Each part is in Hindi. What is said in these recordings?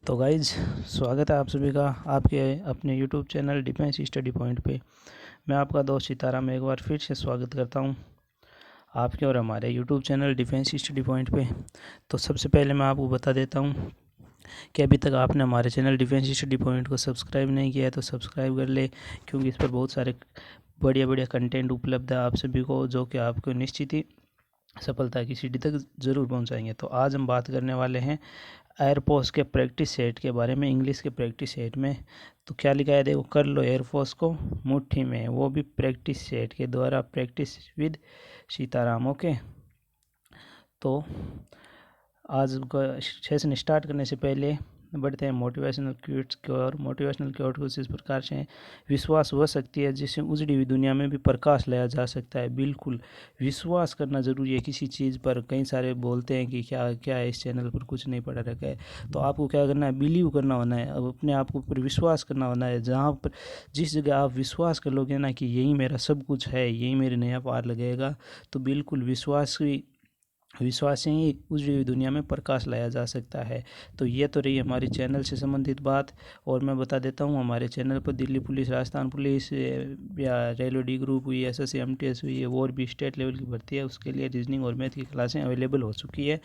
तो गाइज़, स्वागत है आप सभी का आपके अपने YouTube channel defence study point पे। मैं आपका दोस्त सीताराम एक बार फिर से स्वागत करता हूं आपके और हमारे YouTube channel defence study point पे। तो सबसे पहले मैं आपको बता देता हूं कि अभी तक आपने हमारे चैनल डिफेंस स्टडी पॉइंट को सब्सक्राइब नहीं किया है तो सब्सक्राइब कर ले, क्योंकि इस पर बहुत सारे बढ़िया बढ़िया कंटेंट उपलब्ध है आप सभी को, जो कि आपको निश्चित ही सफलता की सीढ़ी तक ज़रूर पहुंचाएंगे। तो आज हम बात करने वाले हैं एयरफोर्स के प्रैक्टिस सेट के बारे में, इंग्लिश के प्रैक्टिस सेट में। तो क्या लिखा है देखो, कर लो एयरफोर्स को मुट्ठी में, वो भी प्रैक्टिस सेट के द्वारा, प्रैक्टिस विद सीताराम। ओके, तो आज का सेशन स्टार्ट करने से पहले बढ़ते हैं मोटिवेशनल क्योट्स की ओर। मोटिवेशनल क्योट कुछ इस प्रकार से हैं। विश्वास वह शक्ति है जिससे उजड़ी हुई दुनिया में भी प्रकाश लाया जा सकता है। बिल्कुल विश्वास करना ज़रूरी है किसी चीज़ पर। कई सारे बोलते हैं कि क्या क्या है, इस चैनल पर कुछ नहीं पढ़ा रखा है। तो आपको क्या करना है, बिलीव करना होना है, अब अपने आप के ऊपर विश्वास करना होना है। जहाँ पर जिस जगह आप विश्वास कर लोगे ना कि यही मेरा सब कुछ है, यही मेरे नया पार लगेगा, तो बिल्कुल विश्वास से ही उजड़ी हुई दुनिया में प्रकाश लाया जा सकता है। तो ये तो रही हमारी चैनल से संबंधित बात। और मैं बता देता हूँ, हमारे चैनल पर दिल्ली पुलिस, राजस्थान पुलिस या रेलवे डी ग्रुप हुई, एसएससी एमटीएस हुई है, और भी स्टेट लेवल की भर्ती है, उसके लिए रीजनिंग और मैथ की क्लासें अवेलेबल हो चुकी है।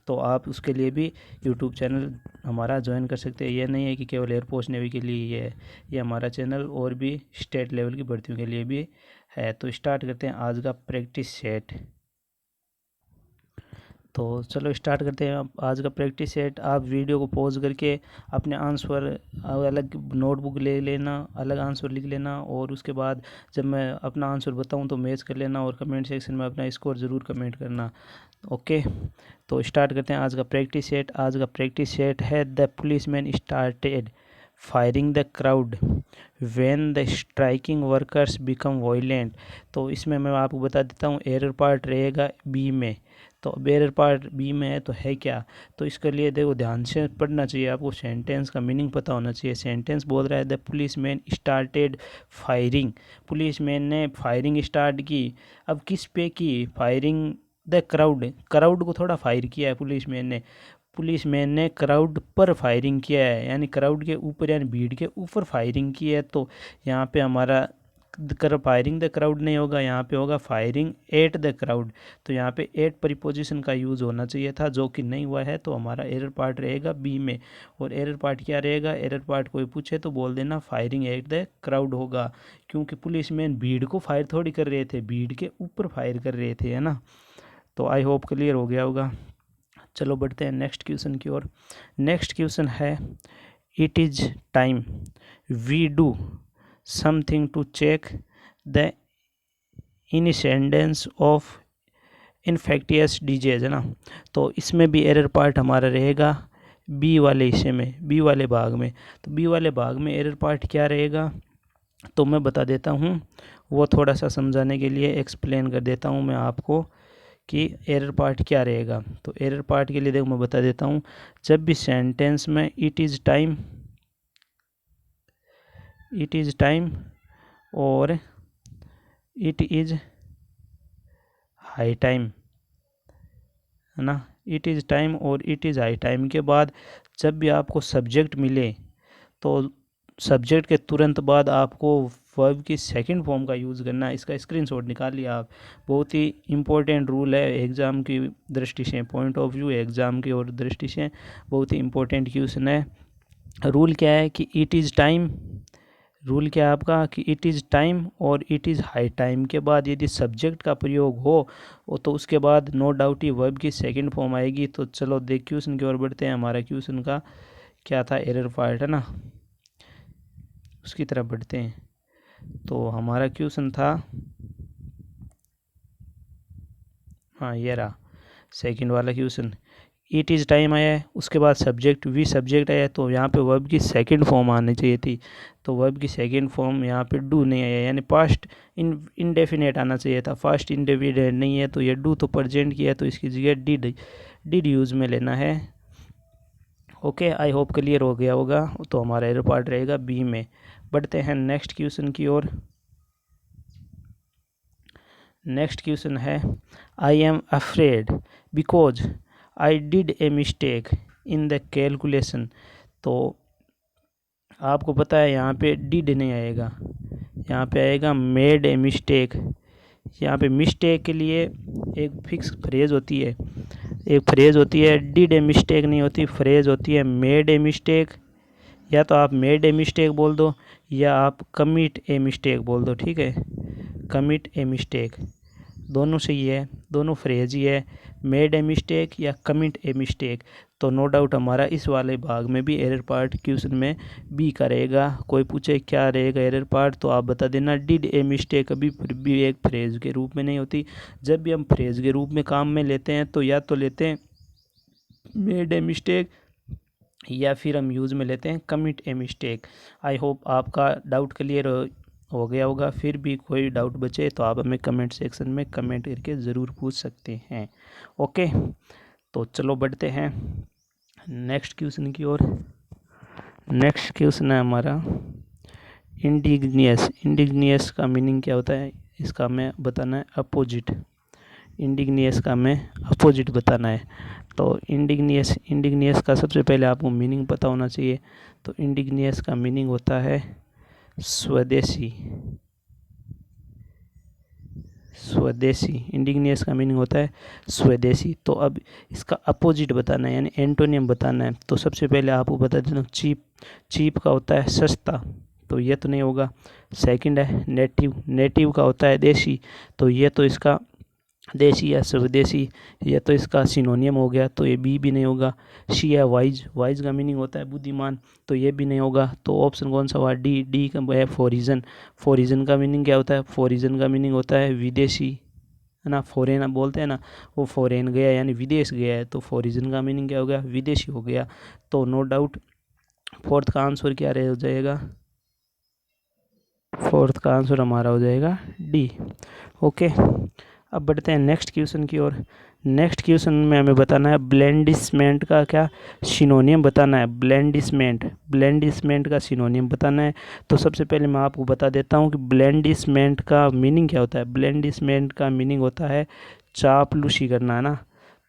तो आप उसके लिए भी यूट्यूब चैनल हमारा ज्वाइन कर सकते हैं। यह नहीं है कि केवल एयरफोर्स नेवी के लिए ये है, ये हमारा चैनल और भी स्टेट लेवल की भर्तियों के लिए भी है। तो स्टार्ट करते हैं आज का प्रैक्टिस सेट। तो चलो स्टार्ट करते हैं आज का प्रैक्टिस सेट। आप वीडियो को पॉज करके अपने आंसर अलग नोटबुक ले लेना, अलग आंसर लिख लेना, और उसके बाद जब मैं अपना आंसर बताऊं तो मैच कर लेना, और कमेंट सेक्शन में अपना स्कोर ज़रूर कमेंट करना। ओके, तो स्टार्ट करते हैं आज का प्रैक्टिस सेट। आज का प्रैक्टिस सेट है the policeman started firing the crowd when the striking workers become violent. तो इसमें मैं आपको बता देता हूँ, एरर पार्ट रहेगा बी में। तो अब एरर पार्ट बी में है तो है क्या, तो इसके लिए देखो ध्यान से पढ़ना चाहिए आपको, सेंटेंस का मीनिंग पता होना चाहिए। सेंटेंस बोल रहा है the policeman started firing, policeman ने फायरिंग स्टार्ट की। अब किस पे की फायरिंग, द क्राउड को थोड़ा फायर किया है पुलिसमैन ने क्राउड पर फायरिंग किया है, यानी क्राउड के ऊपर यानी भीड़ के ऊपर फायरिंग की है। तो यहाँ पे हमारा फायरिंग द क्राउड नहीं होगा, यहाँ पे होगा फायरिंग एट द क्राउड। तो यहाँ पे एट प्रीपोजिशन का यूज़ होना चाहिए था, जो कि नहीं हुआ है। तो हमारा एरर पार्ट रहेगा बी में। और एरर पार्ट क्या रहेगा, एरर पार्ट कोई पूछे तो बोल देना फायरिंग एट द क्राउड होगा, क्योंकि पुलिसमैन भीड़ को फायर थोड़ी कर रहे थे, भीड़ के ऊपर फायर कर रहे थे, है ना। तो आई होप क्लियर हो गया होगा। चलो बढ़ते हैं नेक्स्ट क्वेश्चन की ओर। नेक्स्ट क्वेश्चन है, it is time we do something to check the incidence of infectious disease, है ना। तो इसमें भी एरर पार्ट हमारा रहेगा बी वाले हिस्से में, बी वाले भाग में। तो बी वाले भाग में एरर पार्ट क्या रहेगा, तो मैं बता देता हूँ, वो थोड़ा सा समझाने के लिए एक्सप्लेन कर देता हूँ मैं आपको कि एरर पार्ट क्या रहेगा। तो एरर पार्ट के लिए देखो मैं बता देता हूँ, जब भी सेंटेंस में इट इज़ टाइम और इट इज़ हाई टाइम, है ना, इट इज़ टाइम और इट इज़ हाई टाइम के बाद जब भी आपको सब्जेक्ट मिले, तो सब्जेक्ट के तुरंत बाद आपको वर्ब की सेकंड फॉर्म का यूज़ करना है। इसका स्क्रीनशॉट निकाल लिया आप। बहुत ही इम्पोर्टेंट रूल है एग्ज़ाम की दृष्टि से, पॉइंट ऑफ व्यू एग्ज़ाम की और दृष्टि से बहुत ही इम्पोर्टेंट क्वेश्चन है। रूल क्या है कि इट इज़ टाइम, रूल क्या है आपका कि इट इज़ टाइम और इट इज़ हाई टाइम के बाद यदि सब्जेक्ट का प्रयोग हो तो उसके बाद नो डाउट ही वर्ब की सेकंड फॉर्म आएगी। तो चलो देख क्वेश्चन की ओर बढ़ते हैं। हमारा क्वेश्चन का क्या था, एरर पार्ट, है ना, उसकी तरफ बढ़ते हैं। तो हमारा क्वेश्चन था, हाँ ये रहा सेकंड वाला क्वेश्चन, इट इज़ टाइम आया है, उसके बाद सब्जेक्ट वी सब्जेक्ट आया, तो यहाँ पे वर्ब की सेकंड फॉर्म आनी चाहिए थी। तो वर्ब की सेकंड फॉर्म यहाँ पे डू नहीं आया, यानी पास्ट इनडेफिनेट आना चाहिए था। फास्ट इनडेफिनेट नहीं है, तो ये डू तो प्रेजेंट किया, तो इसकी जगह डिड यूज़ में लेना है। ओके, आई होप क्लियर हो गया होगा। तो हमारा एरर पार्ट रहेगा बी में। बढ़ते हैं नेक्स्ट क्वेश्चन की ओर। नेक्स्ट क्वेश्चन है, I am afraid because I did a mistake in the calculation तो आपको पता है यहाँ पे डिड नहीं आएगा, यहाँ पे आएगा मेड ए मिस्टेक। यहाँ पे मिस्टेक के लिए एक फिक्स फ्रेज होती है, एक फ्रेज होती है, डिड ए मिस्टेक नहीं होती, फ्रेज होती है मेड ए मिस्टेक। या तो आप मेड ए मिस्टेक बोल दो या आप कमिट ए मिस्टेक बोल दो, ठीक है, कमिट ए मिस्टेक, दोनों सही है, दोनों फ्रेज ही है, मेड ए मिस्टेक या कमिट ए मिस्टेक। तो नो डाउट हमारा इस वाले भाग में भी एरर पार्ट क्वेश्चन में बी करेगा। कोई पूछे क्या रहेगा एरर पार्ट, तो आप बता देना डिड ए मिस्टेक कभी भी एक फ्रेज के रूप में नहीं होती। जब भी हम फ्रेज के रूप में काम में लेते हैं तो या तो लेते हैं मेड ए मिस्टेक या फिर हम यूज़ में लेते हैं commit a mistake. I hope आपका डाउट क्लियर हो गया होगा। फिर भी कोई डाउट बचे तो आप हमें कमेंट सेक्शन में कमेंट करके ज़रूर पूछ सकते हैं। ओके, तो चलो बढ़ते हैं नेक्स्ट क्वेश्चन की ओर। नेक्स्ट क्वेश्चन है हमारा इंडिग्नियस। इंडिग्नियस का मीनिंग क्या होता है, इसका हमें बताना है अपोजिट। इंडिग्नियस का हमें अपोजिट बताना है। तो इंडिग्नियस का सबसे पहले आपको मीनिंग पता होना चाहिए। तो इंडिग्नियस का मीनिंग होता है स्वदेशी। स्वदेशी, इंडिग्नियस का मीनिंग होता है स्वदेशी। तो अब इसका अपोजिट बताना है यानी एंटोनियम बताना है। तो सबसे पहले आपको बता देता हूँ चीप। चीप का होता है सस्ता, तो ये तो नहीं होगा। सेकंड है नेटिव। नेटिव का होता है देशी, तो ये तो इसका देशी या स्वदेशी, ये तो इसका सिनोनियम हो गया, तो ये बी भी नहीं होगा। सी है वाइज। वाइज का मीनिंग होता है बुद्धिमान, तो ये भी नहीं होगा। तो ऑप्शन कौन सा हुआ, डी। डी का है फॉरिजन। फॉरिजन का मीनिंग क्या होता है, फॉरिजन का मीनिंग होता है विदेशी, है ना, फॉरेन बोलते हैं ना, वो फॉरेन गया यानी विदेश गया है, तो फॉरिजन का मीनिंग क्या हो गया, विदेशी हो गया। तो नो डाउट फोर्थ का आंसर क्या रह हो जाएगा, फोर्थ का आंसर हमारा हो जाएगा डी। ओके, अब बढ़ते हैं नेक्स्ट क्वेश्चन की ओर। नेक्स्ट क्वेश्चन में हमें बताना है ब्लेंडिसमेंट का क्या सिनोनियम बताना है। ब्लेंडिसमेंट, ब्लेंडिसमेंट का सिनोनियम बताना है। तो सबसे पहले मैं आपको बता देता हूँ कि ब्लेंडिसमेंट का मीनिंग क्या होता है। ब्लेंडिसमेंट का मीनिंग होता है चापलूसी करना, है ना।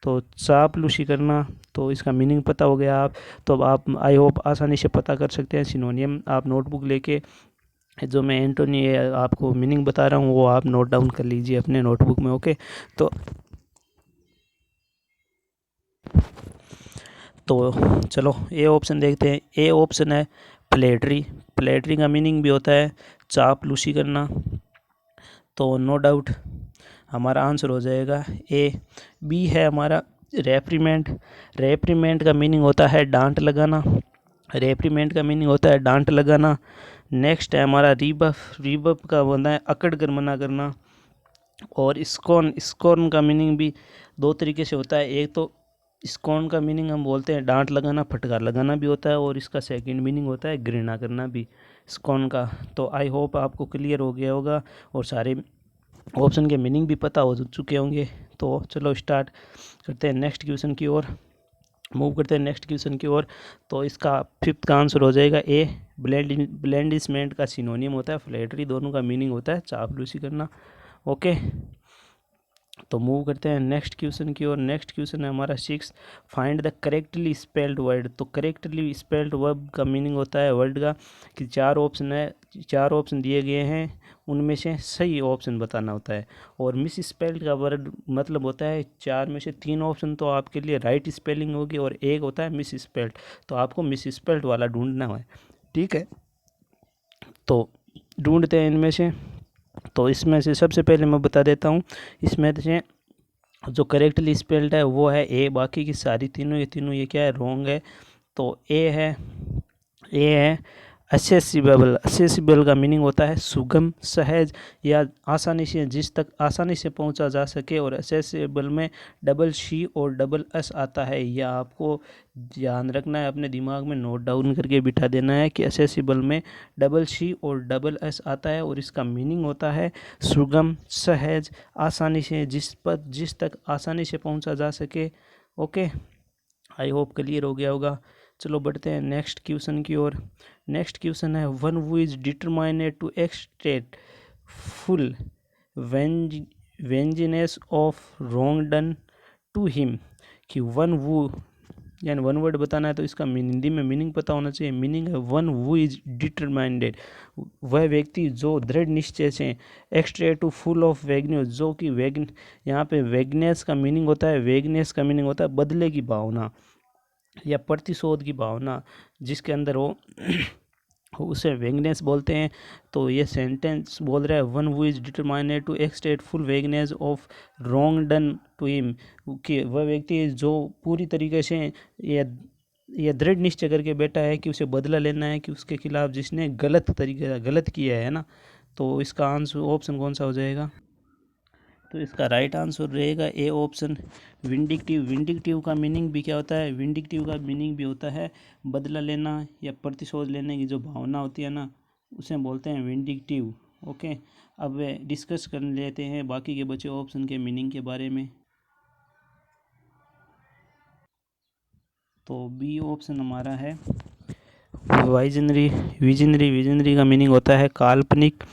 तो चापलूसी करना, तो इसका मीनिंग पता हो गया आप। तो अब आप आई होप आसानी से पता कर सकते हैं सिनोनियम। आप नोटबुक लेके जो मैं एंटोनी आपको मीनिंग बता रहा हूँ वो आप नोट डाउन कर लीजिए अपने नोटबुक में। ओके, तो चलो ए ऑप्शन देखते हैं। ए ऑप्शन है फ्लैटरी। फ्लैटरी का मीनिंग भी होता है चापलूसी करना। तो नो डाउट हमारा आंसर हो जाएगा ए। बी है हमारा रेप्रीमेंट। रेप्रीमेंट का मीनिंग होता है डांट लगाना। रेप्रीमेंट का मीनिंग होता है डांट लगाना। नेक्स्ट है हमारा रिबफ। रिबफ का होता है अकड़ कर मना करना। और स्कॉर्न, स्कॉर्न का मीनिंग भी दो तरीके से होता है। एक तो स्कॉर्न का मीनिंग हम बोलते हैं डांट लगाना, फटकार लगाना भी होता है, और इसका सेकंड मीनिंग होता है घृणा करना भी स्कॉर्न का। तो आई होप आपको क्लियर हो गया होगा और सारे ऑप्शन के मीनिंग भी पता हो चुके होंगे। तो चलो स्टार्ट करते हैं नेक्स्ट क्वेश्चन की ओर, मूव करते हैं नेक्स्ट क्वेश्चन की ओर। तो इसका फिफ्थ का आंसर हो जाएगा ए। ब्लेंडिसमेंट का सिनोनियम होता है फ्लैटरी, दोनों का मीनिंग होता है चापलूसी करना। ओके, तो मूव करते हैं नेक्स्ट क्वेश्चन की ओर। नेक्स्ट क्वेश्चन है हमारा six. Find the correctly spelled word. तो करेक्टली स्पेल्ड वर्ब का मीनिंग होता है वर्ड का कि चार ऑप्शन है, चार ऑप्शन दिए गए हैं, उनमें से सही ऑप्शन बताना होता है। और मिस स्पेल्ड का वर्ड मतलब होता है चार में से तीन ऑप्शन तो आपके लिए राइट स्पेलिंग होगी और एक होता है मिस स्पेल्ड, तो आपको मिस स्पेल्ड वाला ढूंढना है, ठीक है। तो ढूंढते हैं इनमें से। तो इसमें से सबसे पहले मैं बता देता हूँ, इसमें से जो करेक्टली स्पेल्ड है वो है ए, बाकी की सारी तीनों ये तीनों ये क्या है, रॉन्ग है। तो ए है, ए है असेसिबल। असेसिबल का मीनिंग होता है सुगम, सहज या आसानी से, जिस तक आसानी से पहुंचा जा सके। और असेसिबल में डबल सी और डबल एस आता है, यह आपको ध्यान रखना है, अपने दिमाग में नोट डाउन करके बिठा देना है कि असेसिबल में डबल सी और डबल एस आता है और इसका मीनिंग होता है सुगम, सहज, आसानी से, जिस तक आसानी से पहुंचा जा सके। ओके, आई होप क्लियर हो गया होगा। चलो बढ़ते हैं नेक्स्ट क्वेश्चन की ओर। नेक्स्ट क्वेश्चन है one who is determined to extract full vengeance of wrong done to him. कि वन हु यानी वन वर्ड बताना है तो इसका हिंदी में मीनिंग पता होना चाहिए। मीनिंग है वन हु इज डिटरमाइंडेड, वह व्यक्ति जो दृढ़ निश्चय से, एक्सट्रे टू फुल ऑफ वेगन्यूज, जो कि वेग, यहाँ पे वेगनेस का मीनिंग होता है, वेगनेस का मीनिंग होता है बदले की भावना या प्रतिशोध की भावना जिसके अंदर हो उसे वेगनेस बोलते हैं। तो ये सेंटेंस बोल रहा है one who is determined to extract full vengeance of wrong done to him, कि वह व्यक्ति जो पूरी तरीके से ये दृढ़ निश्चय करके बैठा है कि उसे बदला लेना है कि उसके खिलाफ जिसने गलत किया है ना। तो इसका आंसर ऑप्शन कौन सा हो जाएगा? तो इसका राइट आंसर रहेगा ए ऑप्शन, विंडिक्टिव। विंडिक्टिव का मीनिंग भी क्या होता है? विंडिक्टिव का मीनिंग भी होता है बदला लेना या प्रतिशोध लेने की जो भावना होती है ना, उसे बोलते हैं विंडिक्टिव। ओके, अब डिस्कस कर लेते हैं बाकी के बचे ऑप्शन के मीनिंग के बारे में। तो बी ऑप्शन हमारा है वाइजनरी, विजनरी। विजनरी का मीनिंग होता है काल्पनिक।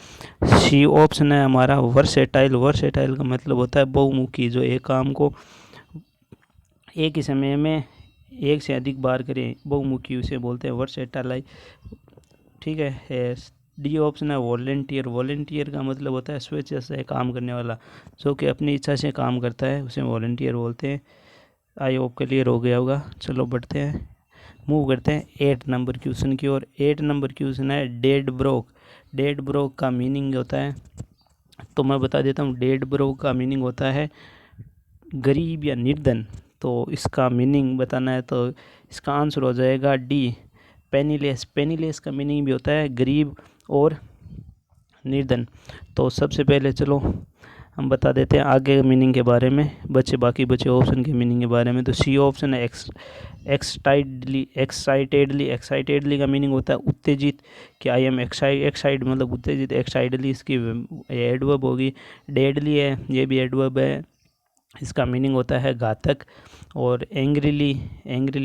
सी ऑप्शन है हमारा वर्सेटाइल। वर्सेटाइल का मतलब होता है बहुमुखी, जो एक काम को एक ही समय में एक से अधिक बार करें, बहुमुखी, उसे बोलते हैं वर्सेटाइल। ठीक है। डी ऑप्शन है वॉलेंटियर। वॉलेंटियर का मतलब होता है स्वेच्छा से काम करने वाला, जो कि अपनी इच्छा से काम करता है, उसे वॉलेंटियर बोलते हैं। आई होप क्लियर हो गया होगा। चलो बढ़ते हैं, मूव करते हैं 8 नंबर क्वेश्चन की ओर। 8 नंबर क्वेश्चन है डेड ब्रोक। डेड ब्रोक का मीनिंग होता है, तो मैं बता देता हूँ, डेड ब्रोक का मीनिंग होता है गरीब या निर्धन। तो इसका मीनिंग बताना है तो इसका आंसर हो जाएगा डी, पेनीलेस। पेनीलेस का मीनिंग भी होता है गरीब और निर्धन। तो सबसे पहले चलो हम बता देते हैं आगे मीनिंग के बारे में, बाकी बचे ऑप्शन के मीनिंग के बारे में। तो सी ऑप्शन है एक्साइटेडली। एक्साइटेडली का मीनिंग होता है उत्तेजित, कि आई एम एक्साइड मतलब उत्तेजित। एक्साइटली इसकी एडवर्ब होगी। डेडली है, ये भी एडवर्ब है, इसका मीनिंग होता है घातक। और एंग्रीली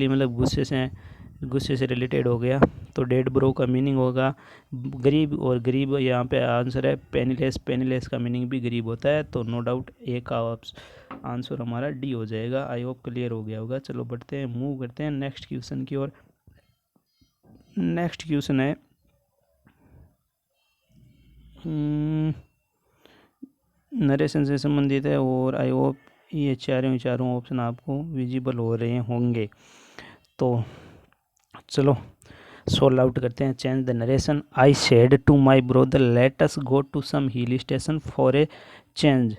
मतलब गुस्से से रिलेटेड हो गया। तो डेड ब्रो का मीनिंग होगा गरीब, और गरीब यहाँ पे आंसर है पेनीलेस। पेनीलेस का मीनिंग भी गरीब होता है। तो नो डाउट ए का आंसर हमारा डी हो जाएगा। आई होप क्लियर हो गया होगा। चलो बढ़ते हैं, मूव करते हैं नेक्स्ट क्वेश्चन की ओर। नेक्स्ट क्वेश्चन है नरेशन से संबंधित है, और आई होप ये चारों ऑप्शन आपको विजिबल हो रहे होंगे। तो चलो सोल्व आउट करते हैं। Change the narration. I said to my brother let us go to some hill station for a change.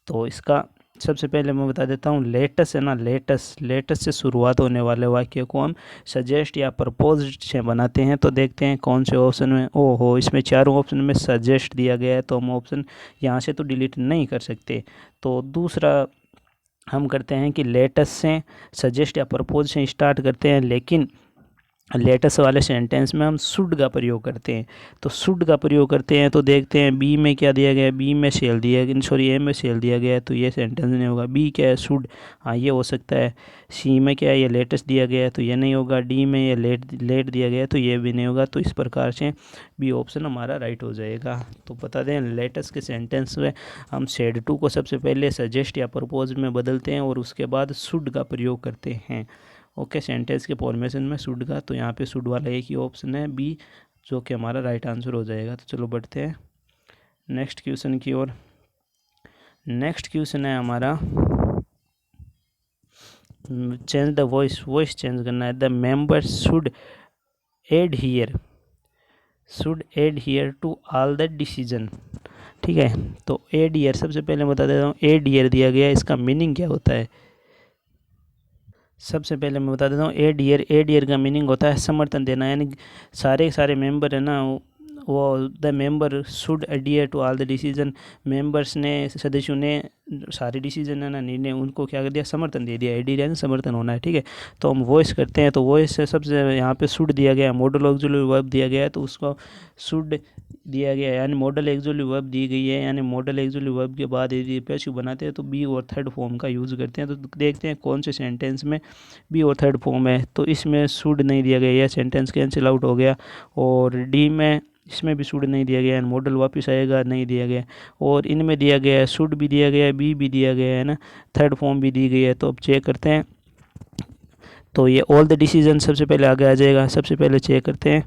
तो इसका सबसे पहले मैं बता देता हूँ, लेटस है ना, लेटस से शुरुआत होने वाले वाक्य को हम सजेस्ट या प्रपोज से बनाते हैं। तो देखते हैं कौन से ऑप्शन में, ओहो इसमें चारों ऑप्शन में सजेस्ट दिया गया है, तो हम ऑप्शन यहाँ से तो डिलीट नहीं कर सकते। तो दूसरा हम करते हैं कि लेटस से सजेस्ट या प्रपोज से स्टार्ट करते हैं, लेकिन लेटेस्ट वाले सेंटेंस में हम शुड का प्रयोग करते हैं। तो शुड का प्रयोग करते हैं, तो देखते हैं बी में क्या दिया गया है। बी में सेल दिया गया, सॉरी ए में सेल दिया गया है, तो ये सेंटेंस नहीं होगा। बी क्या है? शुड, हाँ ये हो सकता है। सी में क्या है? ये लेटेस्ट दिया गया है, तो ये नहीं होगा। डी में ये लेट दिया गया है, तो ये भी नहीं होगा। तो इस प्रकार से बी ऑप्शन हमारा राइट हो जाएगा। तो बता दें लेटेस्ट के सेंटेंस में हम सेड टू को सबसे पहले सजेस्ट या प्रपोज में बदलते हैं, और उसके बाद शुड का प्रयोग करते हैं। ओके, सेंटेंस के फॉर्मेशन में शुड का, तो यहाँ पे शुड वाला एक ही ऑप्शन है बी, जो कि हमारा राइट आंसर हो जाएगा। तो चलो बढ़ते हैं नेक्स्ट क्वेश्चन की ओर। नेक्स्ट क्वेश्चन है हमारा चेंज द वॉइस चेंज करना है। The member should adhere to all the decision. ठीक है, तो एडहियर सबसे पहले बता देता हूँ, एडहियर दिया गया है, इसका मीनिंग क्या होता है? सबसे पहले मैं बता देता हूँ, एड ईयर का मीनिंग होता है समर्थन देना, यानी सारे मेंबर है ना, वो the member should adhere to all the decision. Members ने, सदस्यों ने सारे डिसीजन है ना, निर्णय, उनको क्या कर दिया? समर्थन दे दिया। एडियर यानी समर्थन होना है। ठीक है, तो हम वॉइस करते हैं, तो वॉइस से सबसे यहाँ पे शुड दिया गया है, मॉडल ऑक्सिलरी वर्ब दिया गया है, तो उसको शुड दिया गया है, यानी मॉडल ऑक्सिलरी वर्ब दी गई है। यानी मॉडल ऑक्सिलरी वर्ब के बाद यदि पैसिव बनाते हैं तो बी और थर्ड फॉर्म का यूज़ करते हैं। तो देखते हैं कौन से सेंटेंस में बी और थर्ड फॉर्म है। तो इसमें शुड नहीं दिया गया, यह सेंटेंस कैंसिल आउट हो गया। और डी में, इसमें भी शुड नहीं दिया गया है, मॉडल वापस आएगा, नहीं दिया गया। और इनमें दिया गया है, शुड भी दिया गया है, बी भी दिया गया है ना, थर्ड फॉर्म भी दी गई है। तो अब चेक करते हैं। तो ये ऑल द डिसीजन सबसे पहले आगे आ जाएगा। सबसे पहले चेक करते हैं,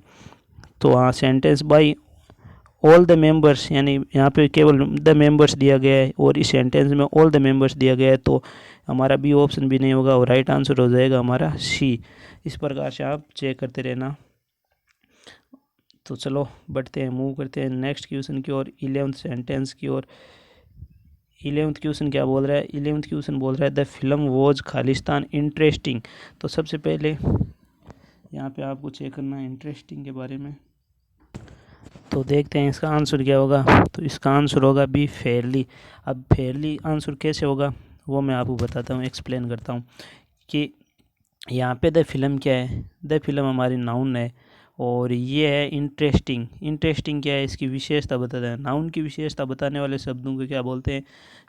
तो हाँ sentence by all the members, यानी यहाँ पे केवल द मेंबर्स दिया गया है और इस सेंटेंस में ऑल द मेंबर्स दिया गया है, तो हमारा बी ऑप्शन भी नहीं होगा और राइट आंसर हो जाएगा हमारा सी। इस प्रकार से आप चेक करते रहना। तो चलो बढ़ते हैं, मूव करते हैं नेक्स्ट क्वेश्चन की ओर, 11th सेंटेंस की ओर। 11th क्वेश्चन क्या बोल रहा है? 11th क्वेश्चन बोल रहा है the film was Khalistan interesting. तो सबसे पहले यहाँ पे आपको चेक करना है इंटरेस्टिंग के बारे में। तो देखते हैं इसका आंसर क्या होगा। तो इसका आंसर होगा बी फेयरली। अब फेयरली आंसर कैसे होगा वो मैं आपको बताता हूँ, एक्सप्लेन करता हूँ कि यहाँ पे द फिल्म क्या है। द फिल्म हमारी नाउन है और ये है इंटरेस्टिंग। इंटरेस्टिंग क्या है? इसकी विशेषता बताता है। नाउन की विशेषता बताने वाले शब्दों को क्या बोलते हैं?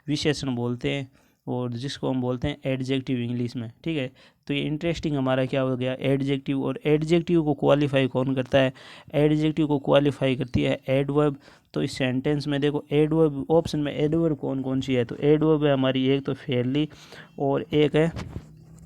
विशेषण बोलते हैं, और जिसको हम बोलते हैं एडजेक्टिव इंग्लिश में, ठीक है। तो ये इंटरेस्टिंग हमारा क्या हो गया? एडजेक्टिव। और एडजेक्टिव को क्वालिफाई कौन करता है? एडजेक्टिव को क्वालिफाई करती है एडवर्ब। तो इस सेंटेंस में देखो एडवर्ब, ऑप्शन में एडवर्ब कौन कौन सी है? तो एडवर्ब है हमारी, एक तो फेयरली और एक है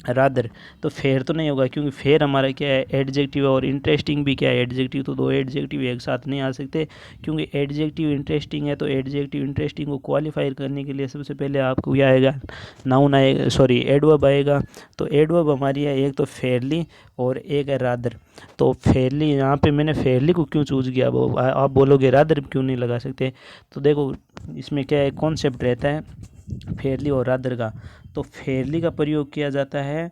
रादर। तो फेयर तो नहीं होगा क्योंकि फेयर हमारा क्या है? एडजेक्टिव है। और इंटरेस्टिंग भी क्या है? एडजेक्टिव। तो दो एडजेक्टिव एक साथ नहीं आ सकते क्योंकि एडजेक्टिव इंटरेस्टिंग है। तो एडजेक्टिव इंटरेस्टिंग को क्वालिफाई करने के लिए सबसे पहले आपको क्या आएगा? नाउन आएगा, सॉरी एडवर्ब आएगा। तो एडवर्ब हमारी है एक तो फेयरली और एक है रादर। तो फेयरली, यहाँ पे मैंने फेयरली को क्यों चूज़ किया? वो आप बोलोगे रादर क्यों नहीं लगा सकते? तो देखो इसमें क्या है, कॉन्सेप्ट रहता है फेयरली और रादर का। तो फेयरली का प्रयोग किया जाता है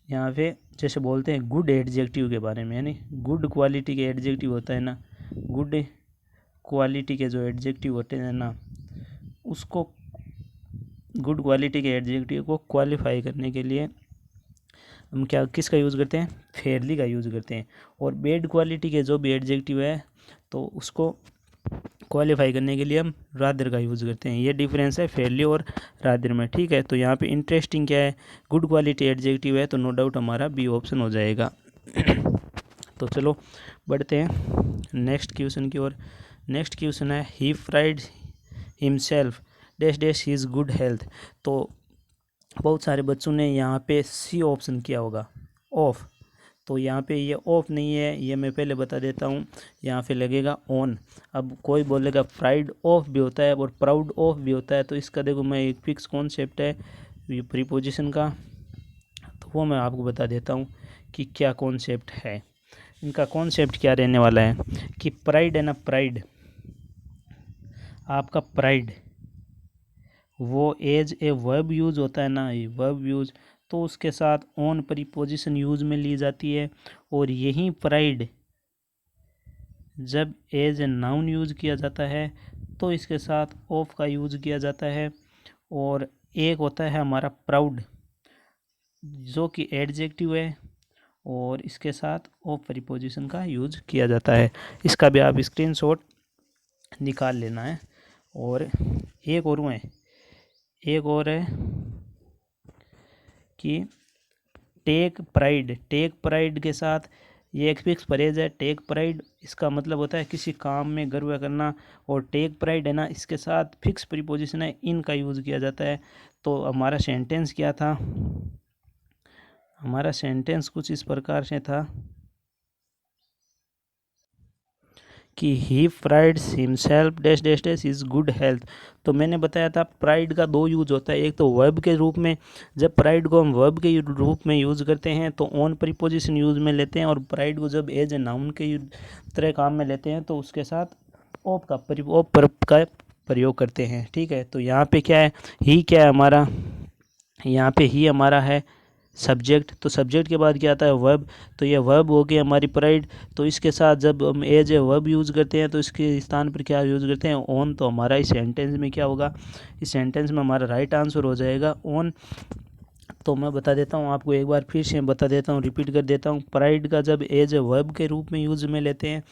यहाँ पे, जैसे बोलते हैं गुड एडजेक्टिव के बारे में, यानी गुड क्वालिटी के एडजेक्टिव होता है ना, गुड क्वालिटी के जो एडजेक्टिव होते हैं ना, उसको गुड क्वालिटी के एडजेक्टिव को क्वालिफाई करने के लिए हम क्या, किसका यूज़ करते हैं? फेयरली का यूज़ करते हैं। और बैड क्वालिटी के जो भी एडजेक्टिव है तो उसको क्वालिफाई करने के लिए हम रादर का यूज़ करते हैं। ये डिफरेंस है फेयरली और रादर में, ठीक है। तो यहाँ पे इंटरेस्टिंग क्या है? गुड क्वालिटी एडजेक्टिव है, तो नो डाउट हमारा बी ऑप्शन हो जाएगा। तो चलो बढ़ते हैं नेक्स्ट क्वेश्चन की ओर। नेक्स्ट क्वेश्चन है he pride himself dash dash his good health. तो बहुत सारे बच्चों ने यहाँ पे सी ऑप्शन किया होगा, ऑफ। तो यहाँ पे ये ऑफ नहीं है, ये मैं पहले बता देता हूँ, यहाँ पे लगेगा ऑन। अब कोई बोलेगा प्राइड ऑफ भी होता है और प्राउड ऑफ भी होता है। तो इसका देखो मैं एक फिक्स कॉन्सेप्ट है ये प्रीपोजिशन का, तो वो मैं आपको बता देता हूँ कि क्या कॉन्सेप्ट है। इनका कॉन्सेप्ट क्या रहने वाला है कि प्राइड है ना, प्राइड, आपका प्राइड वो एज ए वर्ब यूज होता है ना, वर्ब यूज, तो उसके साथ ऑन प्रीपोजिशन यूज में ली जाती है। और यही प्राइड जब एज ए नाउन यूज किया जाता है तो इसके साथ ऑफ का यूज किया जाता है। और एक होता है हमारा प्राउड जो कि एडजेक्टिव है और इसके साथ ऑफ प्रीपोजिशन का यूज किया जाता है। इसका भी आप स्क्रीनशॉट निकाल लेना है। और एक और है कि टेक प्राइड के साथ ये एक फिक्स फ्रेज है। टेक प्राइड इसका मतलब होता है किसी काम में गर्व करना, और टेक प्राइड है ना, इसके साथ फिक्स प्रीपोजिशन है, इन का यूज़ किया जाता है। तो हमारा सेंटेंस क्या था? हमारा सेंटेंस कुछ इस प्रकार से था कि he prides himself dash dash dash is good health. तो मैंने बताया था प्राइड का दो यूज होता है, एक तो वर्ब के रूप में, जब प्राइड को हम वर्ब के रूप में यूज़ करते हैं तो ऑन प्रीपोजिशन यूज़ में लेते हैं, और प्राइड को जब एज ए नाउन के तरह काम में लेते हैं तो उसके साथ ऑफ का प्रयोग करते हैं, ठीक है। तो यहाँ पे क्या है, ही क्या है हमारा? यहाँ पे ही हमारा है सब्जेक्ट। तो सब्जेक्ट के बाद क्या आता है? वर्ब। तो ये वर्ब हो गई हमारी प्राइड। तो इसके साथ जब हम एज ए वर्ब यूज़ करते हैं तो इसके स्थान पर क्या यूज़ करते हैं? ऑन। तो हमारा इस सेंटेंस में क्या होगा? इस सेंटेंस में हमारा राइट आंसर हो जाएगा ऑन। तो मैं बता देता हूँ आपको, एक बार फिर से बता देता हूँ, रिपीट कर देता हूँ। प्राइड का जब एज ए वर्ब के रूप में यूज़ में लेते हैं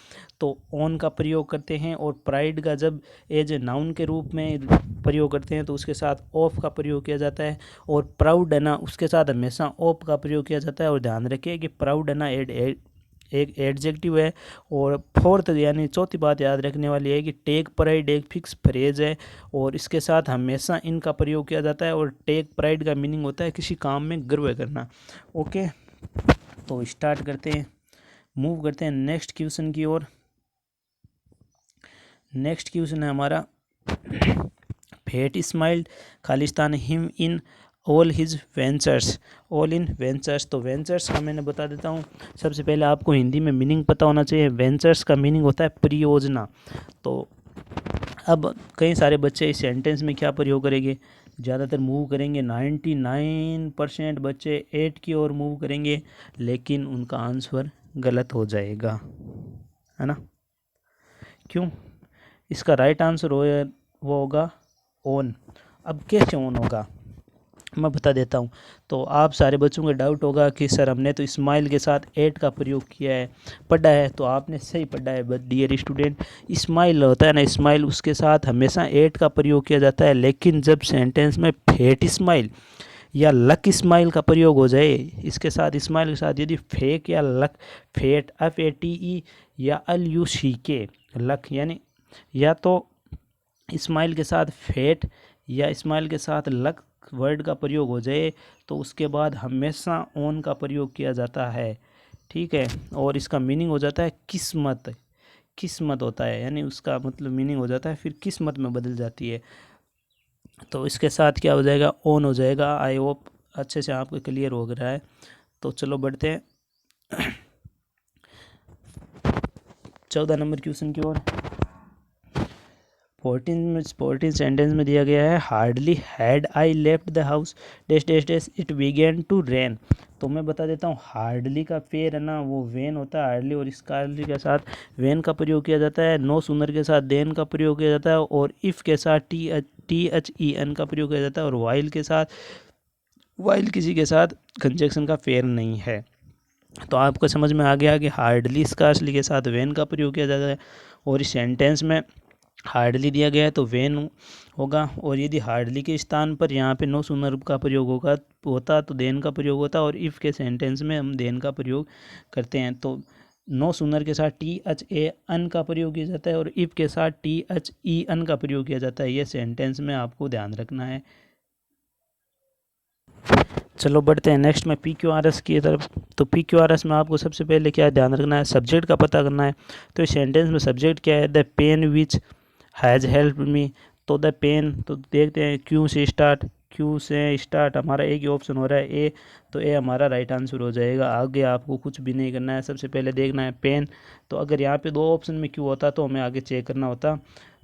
तो ऑन का प्रयोग करते हैं, और प्राइड का जब एज ए नाउन के रूप में प्रयोग करते हैं तो उसके साथ ऑफ का प्रयोग किया जाता है। और प्राउड है ना, उसके साथ हमेशा ऑफ का प्रयोग किया जाता है। और ध्यान रखिए कि प्राउड है ना एक एडजेक्टिव है। और फोर्थ यानी चौथी बात याद रखने वाली है कि टेक प्राइड एक फिक्स फ्रेज है और इसके साथ हमेशा इनका प्रयोग किया जाता है। और टेक प्राइड का मीनिंग होता है किसी काम में गर्व करना। ओके, तो स्टार्ट करते हैं, मूव करते हैं नेक्स्ट क्वेश्चन की ओर। नेक्स्ट क्वेश्चन है हमारा, fate smiled Khalistan him in all his ventures, all in ventures. तो वेंचर्स का मैंने बता देता हूँ। सबसे पहले आपको हिंदी में मीनिंग पता होना चाहिए। वेंचर्स का मीनिंग होता है परियोजना। तो अब कई सारे बच्चे इस सेंटेंस में क्या प्रयोग करेंगे, ज़्यादातर मूव करेंगे, 99% बच्चे 8 की ओर मूव करेंगे, लेकिन उनका आंसर गलत हो जाएगा, है ना। क्यों? इसका राइट आंसर वो होगा ऑन। अब कैसे ऑन होगा मैं बता देता हूँ। तो आप सारे बच्चों को डाउट होगा कि सर हमने तो स्माइल के साथ एट का प्रयोग किया है, पढ़ा है। तो आपने सही पढ़ा है, बट डियर स्टूडेंट, स्माइल होता है ना, स्माइल, उसके साथ हमेशा एट का प्रयोग किया जाता है। लेकिन जब सेंटेंस में फेट स्माइल या लक स्माइल का प्रयोग हो जाए, इसके साथ स्माइल के साथ यदि फेक या लक, फेट FATE या LUCK, लक, यानी या तो स्माइल के साथ फेट या स्माइल के साथ लक वर्ड का प्रयोग हो जाए, तो उसके बाद हमेशा ऑन का प्रयोग किया जाता है, ठीक है। और इसका मीनिंग हो जाता है किस्मत, किस्मत होता है, यानी उसका मतलब मीनिंग हो जाता है फिर किस्मत में बदल जाती है। तो इसके साथ क्या हो जाएगा, ऑन हो जाएगा। आई होप अच्छे से आपको क्लियर हो रहा है। तो चलो बढ़ते हैं 14 नंबर क्वेश्चन की ओर। 14 सेंटेंस में दिया गया है, hardly had I left the house dash dash dash it began to rain. तो मैं बता देता हूँ, हार्डली का पेयर है ना, वो वेन होता है हार्डली, और स्कारली के साथ वेन का प्रयोग किया जाता है। नो सूनर के साथ देन का प्रयोग किया जाता है, और इफ़ के साथ THEN का प्रयोग किया जाता है, और वाइल के साथ, वाइल किसी के साथ कंजक्शन का पेयर नहीं है। तो आपको समझ में आ गया कि हार्डली स्कारली के साथ वेन का प्रयोग किया जाता है, और इस सेंटेंस में हार्डली दिया गया है तो वेन होगा, और यदि हार्डली के स्थान पर यहाँ पे नो सूनर का प्रयोग होता तो देन का प्रयोग होता, और इफ़ के सेंटेंस में हम देन का प्रयोग करते हैं। तो नो सूनर के साथ THAN का प्रयोग किया जाता है, और इफ़ के साथ THEN का प्रयोग किया जाता है। यह सेंटेंस में आपको ध्यान रखना है। चलो बढ़ते हैं नेक्स्ट में PQRS की तरफ। तो PQRS में आपको सबसे पहले क्या ध्यान रखना है, सब्जेक्ट का पता करना है। तो इस सेंटेंस में सब्जेक्ट क्या है, the pen which has help me. तो द पेन, तो देखते हैं क्यों से स्टार्ट, क्यों से स्टार्ट हमारा एक ही ऑप्शन हो रहा है ए, तो ए हमारा राइट आंसर हो जाएगा। आगे आपको कुछ भी नहीं करना है, सबसे पहले देखना है पेन। तो अगर यहाँ पे 2 ऑप्शन में क्यों होता तो हमें आगे चेक करना होता,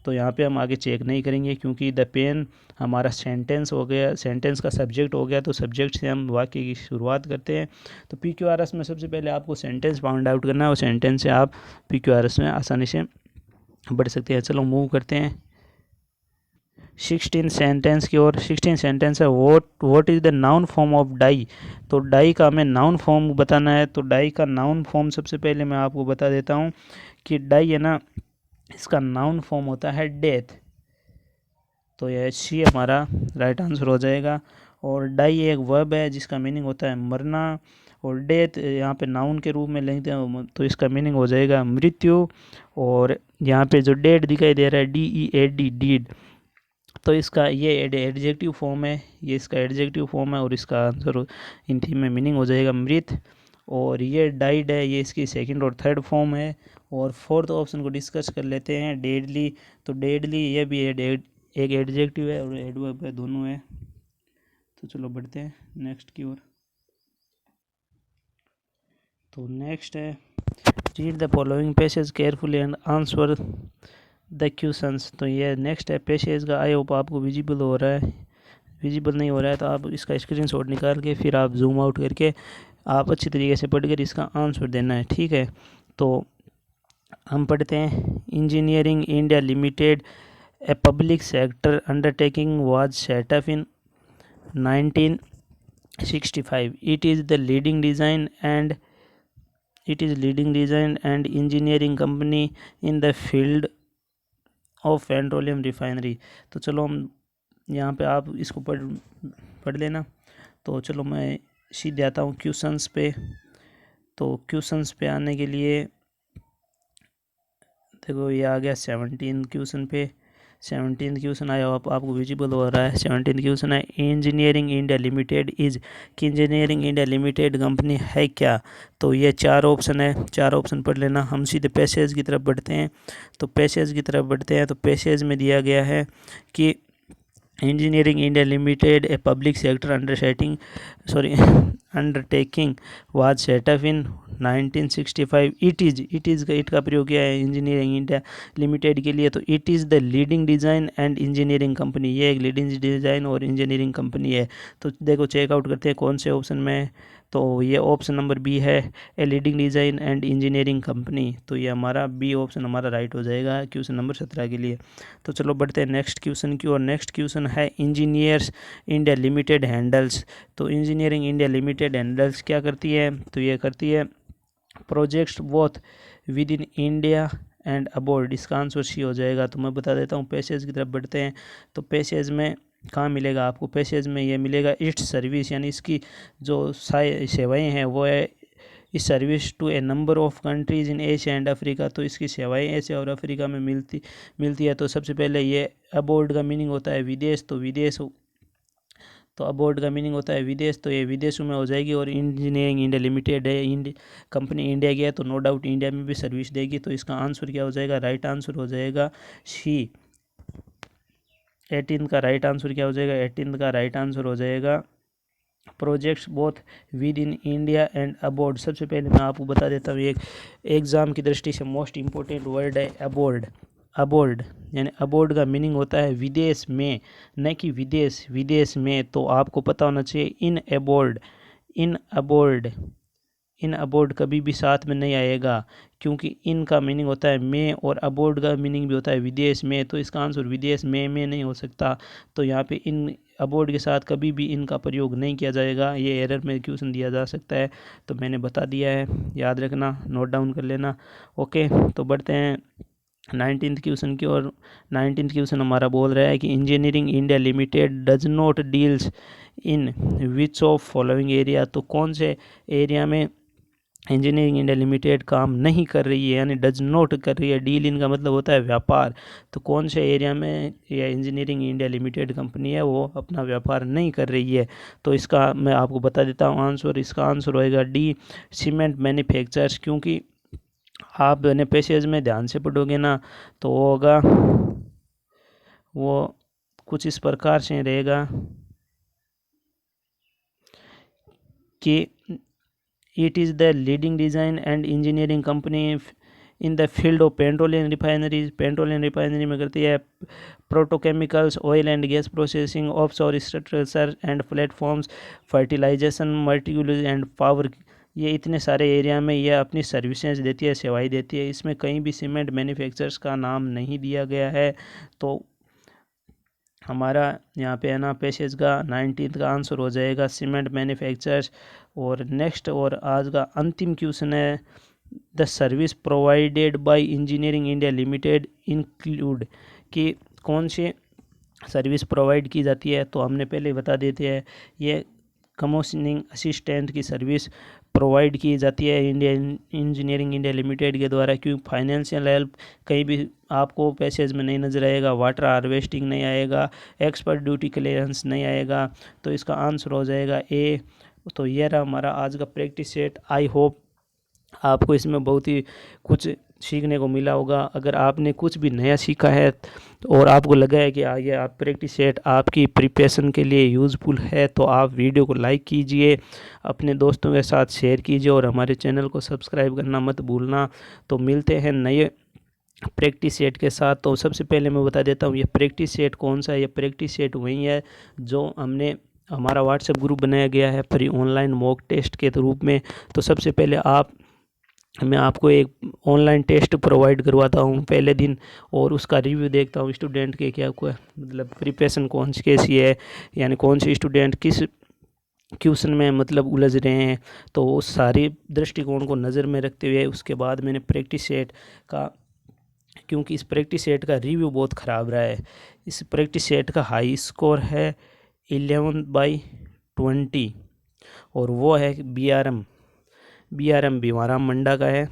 तो यहाँ पे हम आगे चेक नहीं करेंगे, क्योंकि द पेन हमारा सेंटेंस हो गया, सेंटेंस का सब्जेक्ट हो गया, तो सब्जेक्ट से हम वाक्य की शुरुआत करते हैं। तो PQRS में सबसे पहले आपको सेंटेंस फाउंड आउट करना है, और सेंटेंस से आप PQRS में आसानी से बढ़ सकते हैं। चलो मूव करते हैं 16 सेंटेंस की ओर। 16 सेंटेंस है, what is the noun form of die. तो डाई का हमें नाउन फॉर्म बताना है। तो डाई का नाउन फॉर्म सबसे पहले मैं आपको बता देता हूँ कि डाई है ना, इसका नाउन फॉर्म होता है डेथ। तो यह सी हमारा राइट आंसर हो जाएगा। और डाई एक वर्ब है जिसका मीनिंग होता है मरना, और डेथ यहाँ पे नाउन के रूप में लेते हैं, तो इसका मीनिंग हो जाएगा मृत्यु। और यहाँ पे जो डेड दिखाई दे रहा है DEAD, डीड, तो इसका ये एडजेक्टिव फॉर्म है, ये इसका एडजेक्टिव फॉर्म है, और इसका आंसर हिंदी में मीनिंग हो जाएगा मृत। और ये डाइड है, ये इसकी सेकंड और थर्ड फॉर्म है। और फोर्थ ऑप्शन को डिस्कस कर लेते हैं, डेडली। तो डेडली ये भी एक एडजेक्टिव है और एडवर्ब है, दोनों है। तो चलो बढ़ते हैं नेक्स्ट की ओर। तो नेक्स्ट है, read the following passage carefully and answer the questions. तो ये नेक्स्ट है पैसेज का। आई होप आपको विजिबल हो रहा है, विजिबल नहीं हो रहा है तो आप इसका स्क्रीनशॉट निकाल के फिर आप जूम आउट करके आप अच्छी तरीके से पढ़कर इसका आंसर देना है, ठीक है। तो हम पढ़ते हैं, engineering India limited, a public sector undertaking was setup in 1965. It is leading design and engineering company in the field of petroleum refinery. तो चलो हम यहाँ पे आप इसको पढ़ लेना। तो चलो मैं सीधे आता हूँ क्वेश्चंस पे। तो क्वेश्चंस पे आने के लिए देखो ये आ गया 17 क्वेश्चन पे। 17 क्वेश्चन आया, आपको विजिबल हो रहा है। 17 क्वेश्चन है, इंजीनियरिंग इंडिया लिमिटेड इज, कि इंजीनियरिंग इंडिया लिमिटेड कंपनी है क्या? तो ये 4 ऑप्शन है, 4 ऑप्शन पढ़ लेना। हम सीधे पैसेज की तरफ बढ़ते हैं। तो पैसेज की तरफ बढ़ते हैं तो पैसेज में दिया गया है कि engineering India limited a public sector undertaking was setup in 1965। It का प्रयोग किया है इंजीनियरिंग इंडिया लिमिटेड के लिए। तो it is the leading design and engineering company, ये एक लीडिंग डिज़ाइन और इंजीनियरिंग कंपनी है। तो देखो चेकआउट करते हैं कौन से ऑप्शन में है। तो ये ऑप्शन नंबर बी है, a leading design and engineering company. तो ये हमारा बी ऑप्शन हमारा राइट हो जाएगा क्वेश्चन नंबर 17 के लिए। तो चलो बढ़ते हैं नेक्स्ट क्वेश्चन की, और नेक्स्ट क्वेश्चन है इंजीनियर्स इंडिया लिमिटेड हैंडल्स। तो इंजीनियरिंग इंडिया लिमिटेड हैंडल्स क्या करती है? तो ये करती है projects both with in India and abroad. इसका आंसर सी हो जाएगा। तो मैं बता देता हूँ, पैसेज की तरफ बढ़ते हैं। तो पैसेज में कहाँ मिलेगा आपको? पैसेज में ये मिलेगा इट्स सर्विस, यानी इसकी जो सेवाएं हैं वो है इस service to a number of countries in Asia and Africa. तो इसकी सेवाएं एशिया और अफ्रीका में मिलती है। तो सबसे पहले ये अबॉर्ड का मीनिंग होता है विदेश, तो विदेश, तो अबॉर्ड का मीनिंग होता है विदेश, तो ये विदेशों में हो जाएगी। और इंजीनियरिंग इंडिया लिमिटेड है, कंपनी इंडिया की है, तो नो डाउट इंडिया में भी सर्विस देगी। तो इसका आंसर क्या हो जाएगा? राइट आंसर हो जाएगा सी। 18 का राइट आंसर क्या हो जाएगा? 18 का राइट आंसर हो जाएगा projects both with in India and abroad. सबसे पहले मैं आपको बता देता हूँ, एक एग्ज़ाम की दृष्टि से मोस्ट इंपॉर्टेंट वर्ड है अबॉर्ड। अबॉर्ड यानी अबॉर्ड का मीनिंग होता है विदेश में, न कि विदेश में। तो आपको पता होना चाहिए इन अबॉर्ड कभी भी साथ में नहीं आएगा, क्योंकि इन का मीनिंग होता है में और अबॉर्ड का मीनिंग भी होता है विदेश में। तो इसका आंसर विदेश में नहीं हो सकता। तो यहाँ पे इन अबॉर्ड के साथ कभी भी इनका प्रयोग नहीं किया जाएगा। ये एरर में क्वेश्चन दिया जा सकता है, तो मैंने बता दिया है, याद रखना, नोट डाउन कर लेना। ओके, तो बढ़ते हैं 19th क्वेश्चन की। और 19th क्वेश्चन हमारा बोल रहा है कि engineering India limited does not deals in which of following area. तो कौन से एरिया में इंजीनियरिंग इंडिया लिमिटेड काम नहीं कर रही है, यानी डज नॉट कर रही है। डील इन का मतलब होता है व्यापार। तो कौन से एरिया में यह इंजीनियरिंग इंडिया लिमिटेड कंपनी है वो अपना व्यापार नहीं कर रही है? तो इसका मैं आपको बता देता हूँ आंसर। इसका आंसर होएगा डी, सीमेंट मैन्युफैक्चरर्स। क्योंकि आप ने पैसेज में ध्यान से पढ़ोगे ना तो वो होगा, वो कुछ इस प्रकार से रहेगा कि it is the leading design and engineering company in the field of petroleum refineries. Petroleum refinery में करती है petrochemicals, oil and gas processing, offshore structure and platforms, fertilisation, molecular and power. ये इतने सारे एरिया में ये अपनी सर्विसेज देती है, सेवाएं देती है। इसमें कहीं भी सीमेंट मैन्युफैक्चरर्स का नाम नहीं दिया गया है। तो हमारा यहाँ पे है ना पैसेज का 19th का आंसर हो जाएगा सीमेंट मैन्युफैक्चरर्स। और नेक्स्ट और आज का अंतिम क्वेश्चन है, the service provided by engineering India limited include, कि कौन सी सर्विस प्रोवाइड की जाती है? तो हमने पहले बता देते हैं, ये कमीशनिंग असिस्टेंट की सर्विस प्रोवाइड की जाती है इंजीनियरिंग इंडिया लिमिटेड के द्वारा। क्योंकि फाइनेंशियल हेल्प कहीं भी आपको पैसेज में नहीं नज़र आएगा, वाटर हार्वेस्टिंग नहीं आएगा, एक्सपर्ट ड्यूटी क्लियरेंस नहीं आएगा। तो इसका आंसर हो जाएगा ए। तो यह रहा हमारा आज का प्रैक्टिस सेट। आई होप आपको इसमें बहुत ही कुछ सीखने को मिला होगा। अगर आपने कुछ भी नया सीखा है और आपको लगा है कि ये आप प्रैक्टिस सेट आपकी प्रिपरेशन के लिए यूज़फुल है, तो आप वीडियो को लाइक कीजिए, अपने दोस्तों के साथ शेयर कीजिए और हमारे चैनल को सब्सक्राइब करना मत भूलना। तो मिलते हैं नए प्रैक्टिस सेट के साथ। तो सबसे पहले मैं बता देता हूँ ये प्रैक्टिस सेट कौन सा है। ये प्रैक्टिस सेट वही है जो हमने हमारा व्हाट्सएप ग्रुप बनाया गया है फ्री ऑनलाइन मॉक टेस्ट के रूप में। तो सबसे पहले मैं आपको एक ऑनलाइन टेस्ट प्रोवाइड करवाता हूँ पहले दिन, और उसका रिव्यू देखता हूँ स्टूडेंट के क्या मतलब प्रिपरेशन कौन सी कैसी है, यानी कौन से स्टूडेंट किस क्वेश्चन में मतलब उलझ रहे हैं। तो उस सारी दृष्टिकोण को नज़र में रखते हुए उसके बाद मैंने प्रैक्टिस सेट का, क्योंकि इस प्रैक्टिस सेट का रिव्यू बहुत ख़राब रहा है। इस प्रैक्टिस सेट का हाई स्कोर है 11/20 और वो है BRM भीमाराम मंडा का है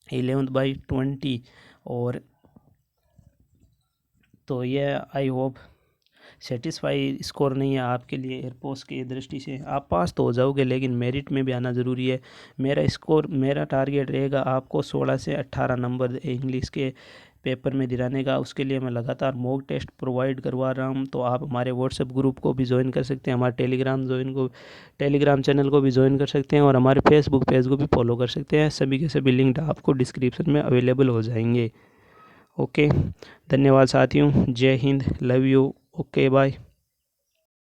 11/20। और तो ये आई होप सेटिस्फाई स्कोर नहीं है आपके लिए एयरपोस्ट की दृष्टि से। आप पास तो हो जाओगे लेकिन मेरिट में भी आना ज़रूरी है। मेरा टारगेट रहेगा आपको 16 से 18 नंबर इंग्लिश के पेपर में दिलाने का। उसके लिए मैं लगातार मॉक टेस्ट प्रोवाइड करवा रहा हूँ। तो आप हमारे व्हाट्सएप ग्रुप को भी ज्वाइन कर सकते हैं, हमारे टेलीग्राम चैनल को भी ज्वाइन कर सकते हैं और हमारे फेसबुक पेज को भी फॉलो कर सकते हैं। सभी के सभी लिंक आपको डिस्क्रिप्शन में अवेलेबल हो जाएंगे। ओके, धन्यवाद साथियों, जय हिंद, लव यू, ओके बाय।